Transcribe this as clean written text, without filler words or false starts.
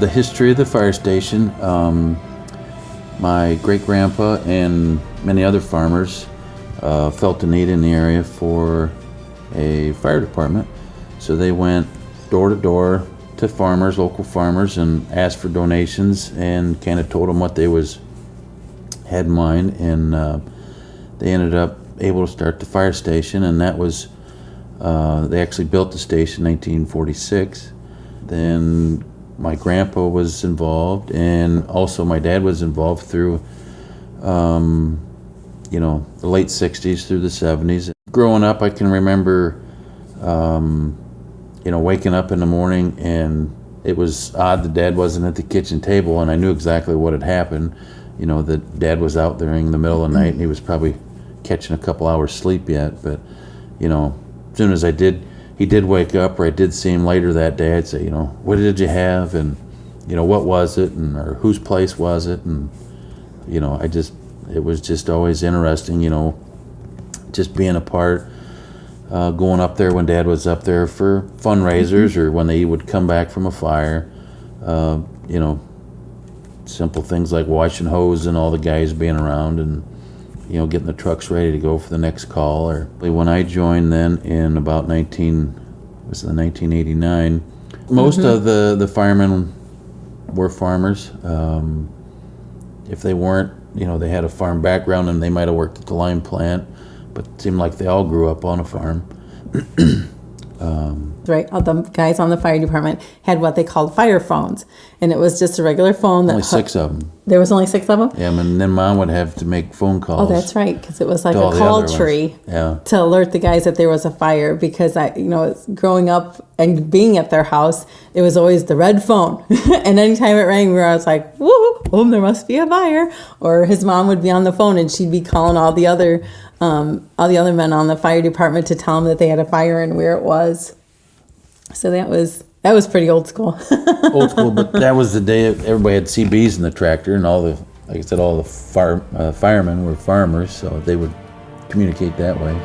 The history of the fire station, my great-grandpa and many other farmers felt the need in the area for a fire department. So they went door to door to farmers, local farmers, and asked for donations and kind of told them what they had in mind. And they ended up able to start the fire station, and that was, they actually built the station in 1946. Then my grandpa was involved, and also my dad was involved through, the late 60s through the 70s. Growing up, I can remember, waking up in the morning, and it was odd that Dad wasn't at the kitchen table, and I knew exactly what had happened. That Dad was out there in the middle of the night, and he was probably catching a couple hours sleep yet. But, as soon as he did wake up, or I did see him later that day, I'd say, what did you have, and what was it, and or whose place was it, and it was just always interesting, just being a part, going up there when Dad was up there for fundraisers, or when they would come back from a fire, simple things like washing hose and all the guys being around, and getting the trucks ready to go for the next call. Or when I joined then in about 1989, most of the firemen were farmers. If they weren't, they had a farm background, and they might have worked at the lime plant, but it seemed like they all grew up on a farm. Right, all the guys on the fire department had what they called fire phones, and it was just a regular phone. Only 6 of them. There was only 6 of them? Yeah, and then Mom would have to make phone calls. Oh, that's right, because it was like a call tree to alert the guys that there was a fire, because growing up and being at their house, it was always the red phone. And anytime it rang, I was like, woo, there must be a fire. Or his mom would be on the phone, and she'd be calling all the other men on the fire department to tell them that they had a fire and where it was. So that was pretty old school. Old school, but that was the day everybody had CBs in the tractor, and all the firemen were farmers, so they would communicate that way.